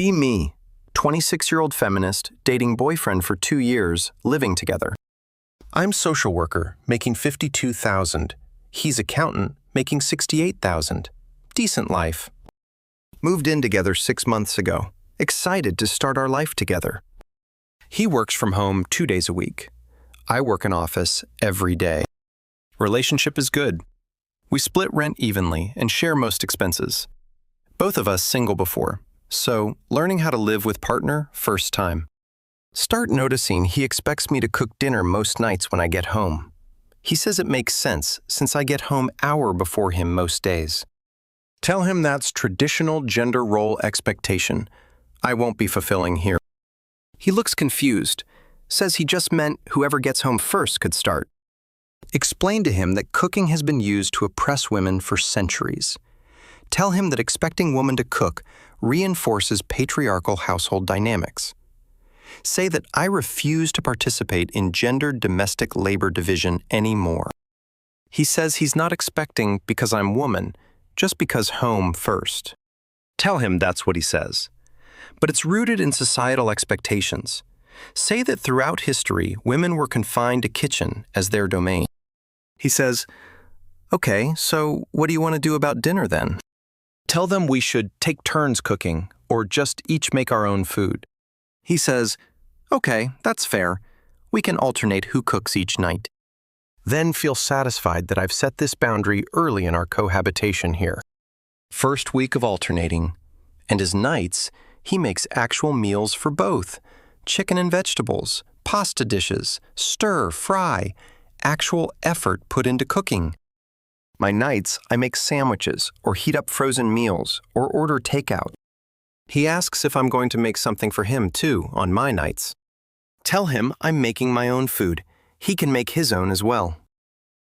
Be me, 26-year-old feminist, dating boyfriend for 2 years, living together. I'm social worker, making $52,000. He's accountant, making $68,000. Decent life. Moved in together 6 months ago. Excited to start our life together. He works from home 2 days a week. I work in office every day. Relationship is good. We split rent evenly and share most expenses. Both of us single before, so learning how to live with partner first time. Start noticing he expects me to cook dinner most nights when I get home. He says it makes sense since I get home hour before him most days. Tell him that's traditional gender role expectation. I won't be fulfilling here. He looks confused, says he just meant whoever gets home first could start. Explain to him that cooking has been used to oppress women for centuries. Tell him that expecting women to cook reinforces patriarchal household dynamics. Say that I refuse to participate in gendered domestic labor division anymore. He says he's not expecting because I'm woman, just because home first. Tell him that's what he says. But it's rooted in societal expectations. Say that throughout history, women were confined to kitchen as their domain. He says, okay, so what do you want to do about dinner then? Tell them we should take turns cooking or just each make our own food. He says, okay, that's fair. We can alternate who cooks each night. Then feel satisfied that I've set this boundary early in our cohabitation here. First week of alternating, and his nights, he makes actual meals for both. Chicken and vegetables, pasta dishes, stir, fry, actual effort put into cooking. My nights, I make sandwiches or heat up frozen meals or order takeout. He asks if I'm going to make something for him too on my nights. Tell him I'm making my own food. He can make his own as well.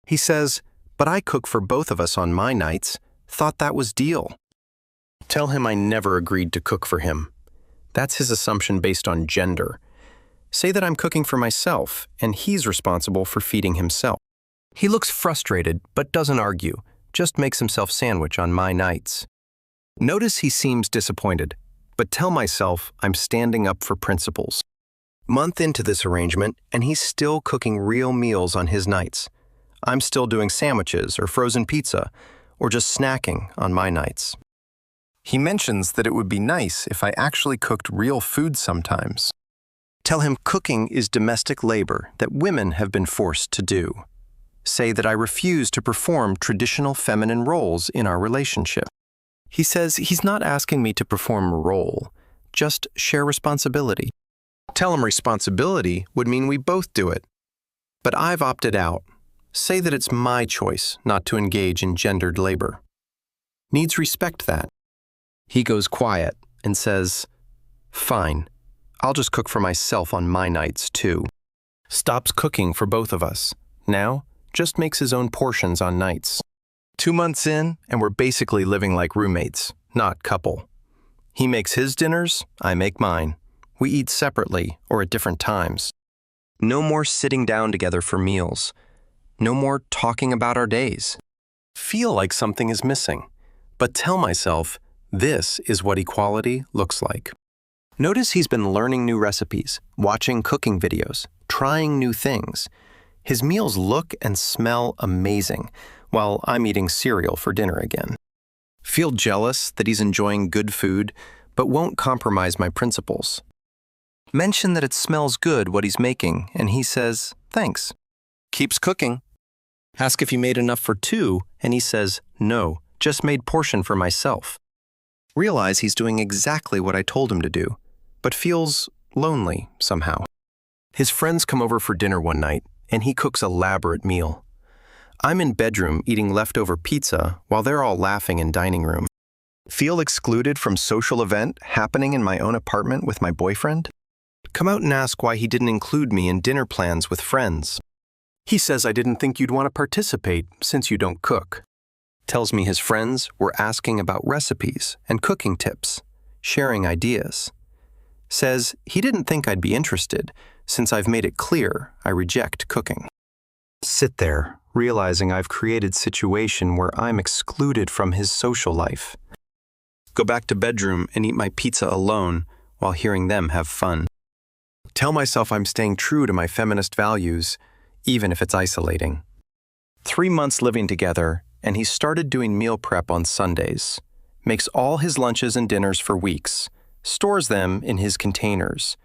He says, but I cook for both of us on my nights. Thought that was deal. Tell him I never agreed to cook for him. That's his assumption based on gender. Say that I'm cooking for myself and he's responsible for feeding himself. He looks frustrated but doesn't argue, just makes himself sandwich on my nights. Notice he seems disappointed, but tell myself I'm standing up for principles. Month into this arrangement and he's still cooking real meals on his nights. I'm still doing sandwiches or frozen pizza or just snacking on my nights. He mentions that it would be nice if I actually cooked real food sometimes. Tell him cooking is domestic labor that women have been forced to do. Say that I refuse to perform traditional feminine roles in our relationship. He says he's not asking me to perform a role, just share responsibility. Tell him responsibility would mean we both do it. But I've opted out. Say that it's my choice not to engage in gendered labor. Needs respect that. He goes quiet and says, fine, I'll just cook for myself on my nights too. Stops cooking for both of us. Now, just makes his own portions on nights. 2 months in, and we're basically living like roommates, not couple. He makes his dinners, I make mine. We eat separately or at different times. No more sitting down together for meals. No more talking about our days. Feel like something is missing, but tell myself, this is what equality looks like. Notice he's been learning new recipes, watching cooking videos, trying new things. His meals look and smell amazing, while I'm eating cereal for dinner again. Feel jealous that he's enjoying good food, but won't compromise my principles. Mention that it smells good what he's making, and he says, thanks. Keeps cooking. Ask if he made enough for 2, and he says, no, just made portion for myself. Realize he's doing exactly what I told him to do, but feels lonely somehow. His friends come over for dinner one night, and he cooks an elaborate meal. I'm in bedroom eating leftover pizza while they're all laughing in dining room. Feel excluded from social event happening in my own apartment with my boyfriend? Come out and ask why he didn't include me in dinner plans with friends. He says I didn't think you'd want to participate since you don't cook. Tells me his friends were asking about recipes and cooking tips, sharing ideas. Says he didn't think I'd be interested since I've made it clear I reject cooking. Sit there, realizing I've created a situation where I'm excluded from his social life. go back to bedroom and eat my pizza alone while hearing them have fun. Tell myself I'm staying true to my feminist values, even if it's isolating. 3 months living together, and he started doing meal prep on Sundays. Makes all his lunches and dinners for weeks, stores them in his containers,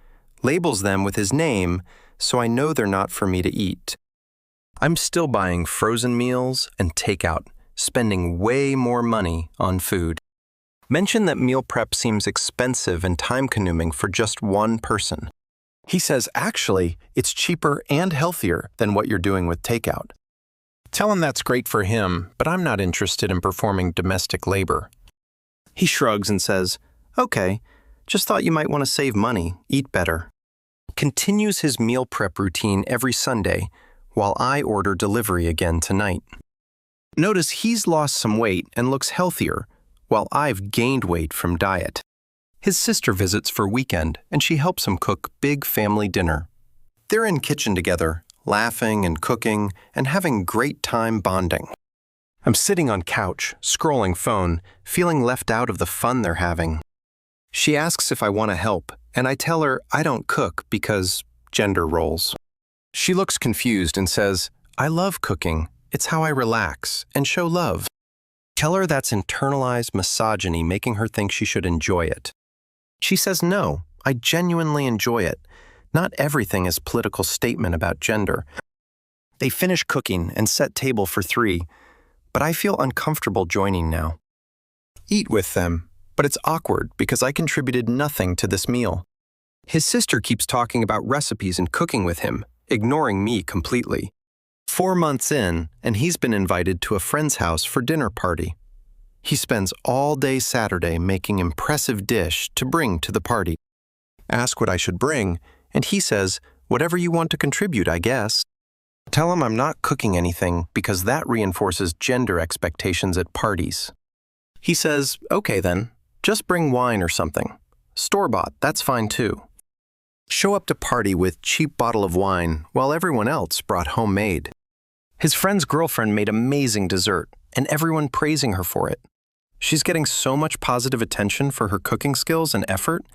labels them with his name so I know they're not for me to eat. I'm still buying frozen meals and takeout, spending way more money on food. Mention that meal prep seems expensive and time-consuming for just one person. He says, actually, it's cheaper and healthier than what you're doing with takeout. Tell him that's great for him, but I'm not interested in performing domestic labor. He shrugs and says, okay, just thought you might want to save money, eat better. Continues his meal prep routine every Sunday, while I order delivery again tonight. Notice he's lost some weight and looks healthier, while I've gained weight from diet. His sister visits for weekend, and she helps him cook big family dinner. They're in kitchen together, laughing and cooking, and having great time bonding. I'm sitting on couch, scrolling phone, feeling left out of the fun they're having. She asks if I want to help, and I tell her I don't cook because gender roles. She looks confused and says, I love cooking. It's how I relax and show love. Tell her that's internalized misogyny making her think she should enjoy it. She says no, I genuinely enjoy it. Not everything is political statement about gender. They finish cooking and set table for 3, but I feel uncomfortable joining now. Eat with them, but it's awkward because I contributed nothing to this meal. His sister keeps talking about recipes and cooking with him, ignoring me completely. 4 months in, and he's been invited to a friend's house for dinner party. He spends all day Saturday making impressive dish to bring to the party. Ask what I should bring, and he says, whatever you want to contribute, I guess. Tell him I'm not cooking anything because that reinforces gender expectations at parties. He says, okay then, just bring wine or something. Store-bought, that's fine too. Show up to party with cheap bottle of wine while everyone else brought homemade. His friend's girlfriend made amazing dessert, and everyone praising her for it. She's getting so much positive attention for her cooking skills and effort.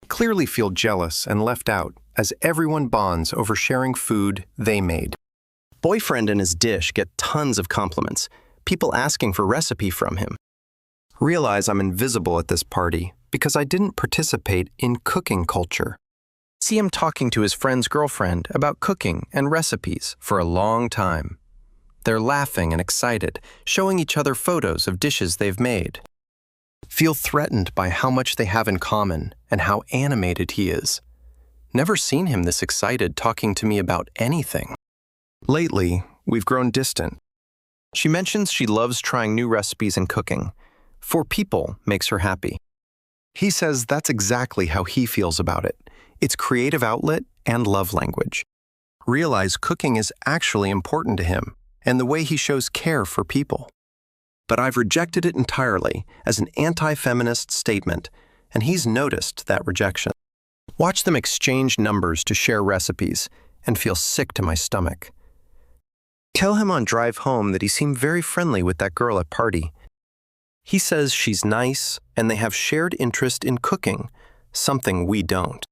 Clearly feel jealous and left out as everyone bonds over sharing food they made. Boyfriend and his dish get tons of compliments, people asking for recipe from him. Realize I'm invisible at this party because I didn't participate in cooking culture. See him talking to his friend's girlfriend about cooking and recipes for a long time. They're laughing and excited, showing each other photos of dishes they've made. Feel threatened by how much they have in common and how animated he is. Never seen him this excited talking to me about anything. Lately, we've grown distant. She mentions she loves trying new recipes and cooking. For people makes her happy. He says that's exactly how he feels about it. It's creative outlet and love language. Realize cooking is actually important to him and the way he shows care for people. But I've rejected it entirely as an anti-feminist statement, and he's noticed that rejection. Watch them exchange numbers to share recipes and feel sick to my stomach. Tell him on drive home that he seemed very friendly with that girl at party. He says she's nice and they have shared interest in cooking, something we don't.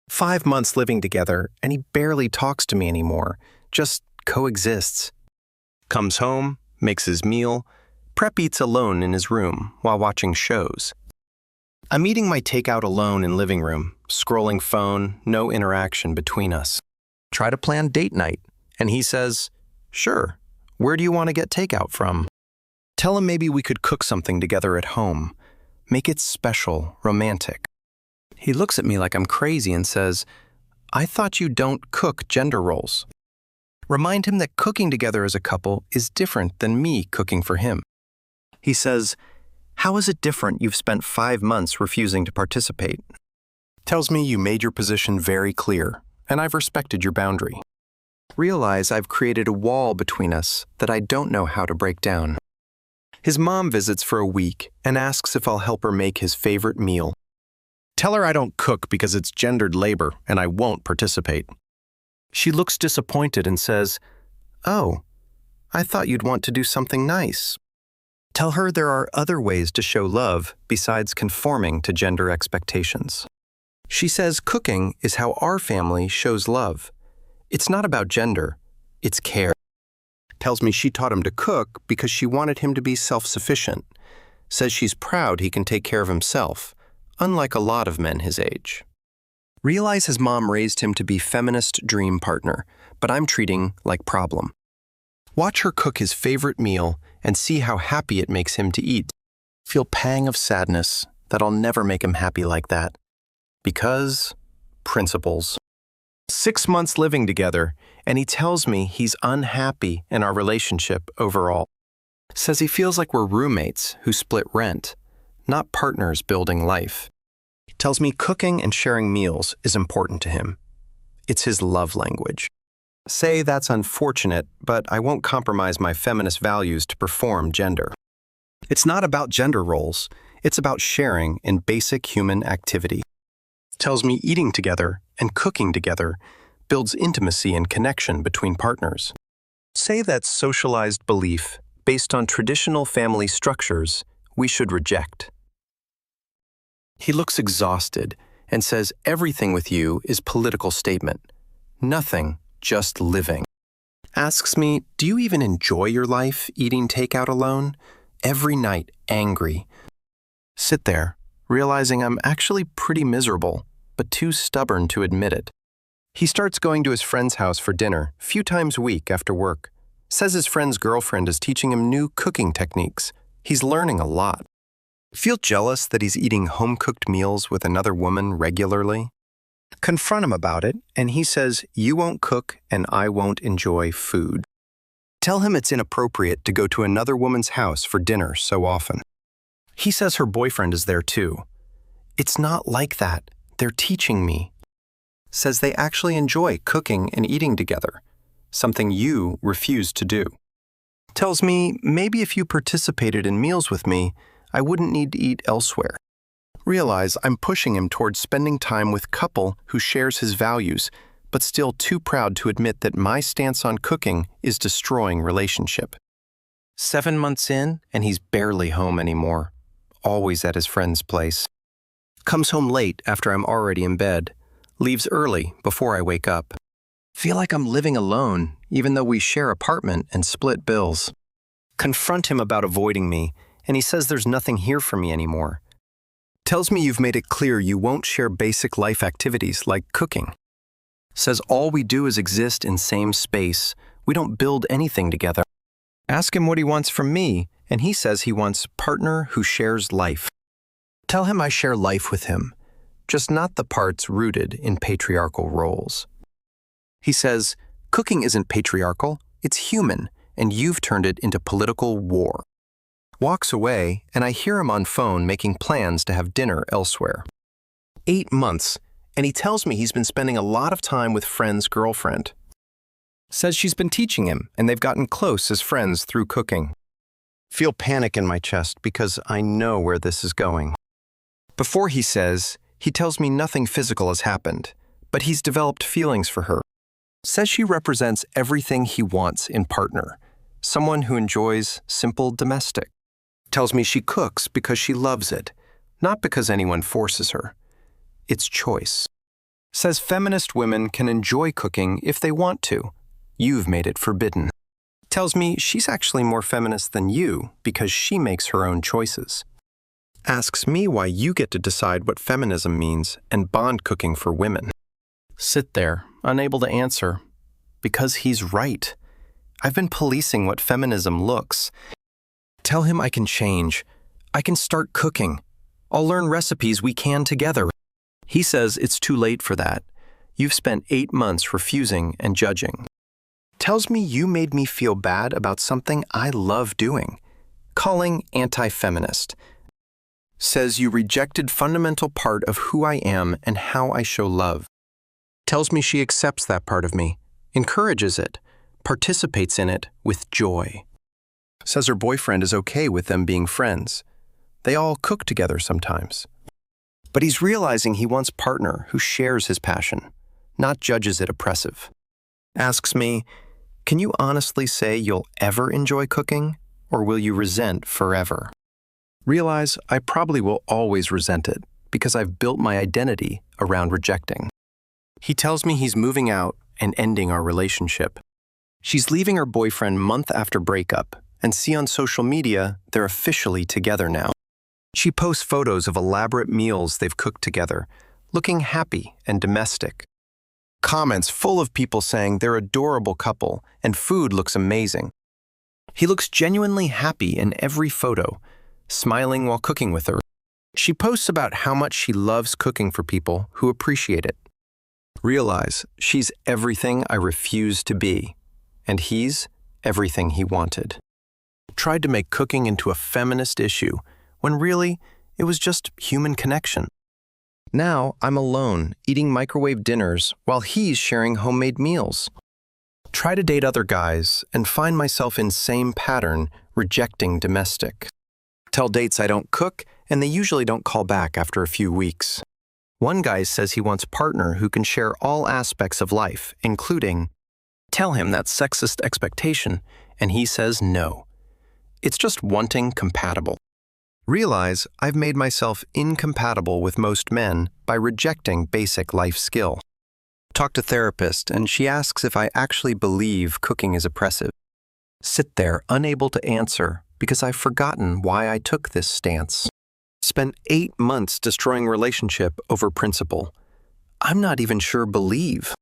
5 months living together and he barely talks to me anymore, just coexists. Comes home, makes his meal, prep eats alone in his room while watching shows. I'm eating my takeout alone in living room, scrolling phone, no interaction between us. Try to plan date night, and he says, sure, where do you want to get takeout from? Tell him maybe we could cook something together at home. Make it special, romantic. He looks at me like I'm crazy and says, I thought you don't cook gender roles. Remind him that cooking together as a couple is different than me cooking for him. He says, how is it different you've spent 5 months refusing to participate? Tells me you made your position very clear, and I've respected your boundary. Realize I've created a wall between us that I don't know how to break down. His mom visits for a week and asks if I'll help her make his favorite meal. Tell her I don't cook because it's gendered labor and I won't participate. She looks disappointed and says, oh, I thought you'd want to do something nice. Tell her there are other ways to show love besides conforming to gender expectations. She says cooking is how our family shows love. It's not about gender, it's care. Tells me she taught him to cook because she wanted him to be self-sufficient. Says she's proud he can take care of himself, unlike a lot of men his age. Realize his mom raised him to be feminist dream partner, but I'm treating like problem. Watch her cook his favorite meal and see how happy it makes him to eat. Feel pang of sadness that I'll never make him happy like that. Because principles. 6 months living together, and he tells me he's unhappy in our relationship overall. Says he feels like we're roommates who split rent, not partners building life. Tells me cooking and sharing meals is important to him. It's his love language. Say that's unfortunate, but I won't compromise my feminist values to perform gender. It's not about gender roles, it's about sharing in basic human activity. Tells me eating together and cooking together builds intimacy and connection between partners. Say that's socialized belief based on traditional family structures we should reject. He looks exhausted and says everything with you is political statement. Nothing, just living. Asks me, do you even enjoy your life eating takeout alone? Every night, angry. Sit there, realizing I'm actually pretty miserable, but too stubborn to admit it. He starts going to his friend's house for dinner, few times a week after work. Says his friend's girlfriend is teaching him new cooking techniques. He's learning a lot. Feel jealous that he's eating home-cooked meals with another woman regularly? Confront him about it, and he says, you won't cook and I won't enjoy food. Tell him it's inappropriate to go to another woman's house for dinner so often. He says her boyfriend is there too. It's not like that. They're teaching me. Says they actually enjoy cooking and eating together, something you refuse to do. Tells me maybe if you participated in meals with me, I wouldn't need to eat elsewhere. Realize I'm pushing him towards spending time with a couple who shares his values, but still too proud to admit that my stance on cooking is destroying relationship. 7 months in, and he's barely home anymore, always at his friend's place. Comes home late after I'm already in bed, leaves early before I wake up. Feel like I'm living alone, even though we share apartment and split bills. Confront him about avoiding me, and he says there's nothing here for me anymore. Tells me you've made it clear you won't share basic life activities like cooking. Says all we do is exist in same space. We don't build anything together. Ask him what he wants from me, and he says he wants a partner who shares life. Tell him I share life with him, just not the parts rooted in patriarchal roles. He says, cooking isn't patriarchal, it's human, and you've turned it into political war. Walks away, and I hear him on phone making plans to have dinner elsewhere. 8 months, and he tells me he's been spending a lot of time with friend's girlfriend. Says she's been teaching him, and they've gotten close as friends through cooking. Feel panic in my chest because I know where this is going. Before he says, he tells me nothing physical has happened, but he's developed feelings for her. Says she represents everything he wants in partner, someone who enjoys simple domestic. Tells me she cooks because she loves it, not because anyone forces her. It's choice. Says feminist women can enjoy cooking if they want to. You've made it forbidden. Tells me she's actually more feminist than you because she makes her own choices. Asks me why you get to decide what feminism means and bond cooking for women. Sit there, unable to answer, because he's right. I've been policing what feminism looks. Tell him I can change. I can start cooking. I'll learn recipes we can together. He says it's too late for that. You've spent 8 months refusing and judging. Tells me you made me feel bad about something I love doing. Calling anti-feminist. Says you rejected fundamental part of who I am and how I show love. Tells me she accepts that part of me, encourages it, participates in it with joy. Says her boyfriend is okay with them being friends. They all cook together sometimes. But he's realizing he wants a partner who shares his passion, not judges it oppressive. Asks me, can you honestly say you'll ever enjoy cooking? or will you resent forever? Realize I probably will always resent it because I've built my identity around rejecting. He tells me he's moving out and ending our relationship. She's leaving her boyfriend month after breakup and see on social media they're officially together now. She posts photos of elaborate meals they've cooked together, looking happy and domestic. Comments full of people saying they're an adorable couple and food looks amazing. He looks genuinely happy in every photo, smiling while cooking with her. She posts about how much she loves cooking for people who appreciate it. Realize she's everything I refused to be, and he's everything he wanted. Tried to make cooking into a feminist issue, when really, it was just human connection. Now I'm alone, eating microwave dinners while he's sharing homemade meals. Try to date other guys and find myself in same pattern, rejecting domestic. Tell dates I don't cook, and they usually don't call back after a few weeks. One guy says he wants a partner who can share all aspects of life, including tell him that's sexist expectation, and he says no. It's just wanting compatible. Realize I've made myself incompatible with most men by rejecting basic life skill. Talk to therapist, and she asks if I actually believe cooking is oppressive. Sit there unable to answer because I've forgotten why I took this stance. Spent 8 months destroying relationship over principle. I'm not even sure believe.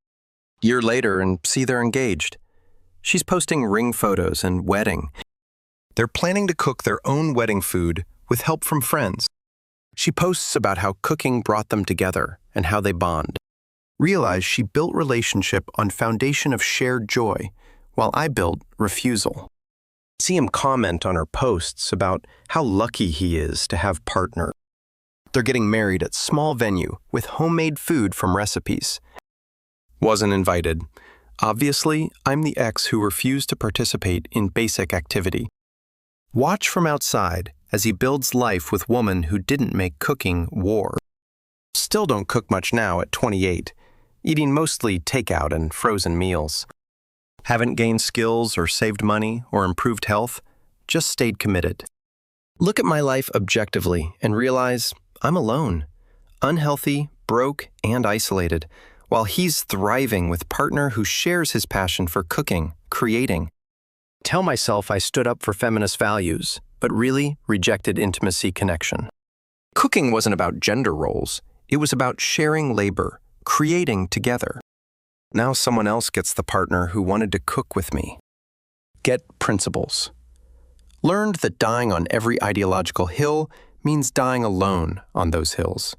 Year later and see they're engaged. She's posting ring photos and wedding. They're planning to cook their own wedding food with help from friends. She posts about how cooking brought them together and how they bond. Realize she built relationship on foundation of shared joy, while I built refusal. See him comment on her posts about how lucky he is to have partner. They're getting married at small venue with homemade food from recipes. Wasn't invited. Obviously, I'm the ex who refused to participate in basic activity. Watch from outside as he builds life with woman who didn't make cooking war. Still don't cook much now at 28, eating mostly takeout and frozen meals. Haven't gained skills or saved money or improved health, just stayed committed. Look at my life objectively and realize I'm alone, unhealthy, broke, and isolated, while he's thriving with partner who shares his passion for cooking, creating. Tell myself I stood up for feminist values, but really rejected intimacy connection. Cooking wasn't about gender roles. It was about sharing labor, creating together. Now someone else gets the partner who wanted to cook with me. Get principles. Learned that dying on every ideological hill means dying alone on those hills.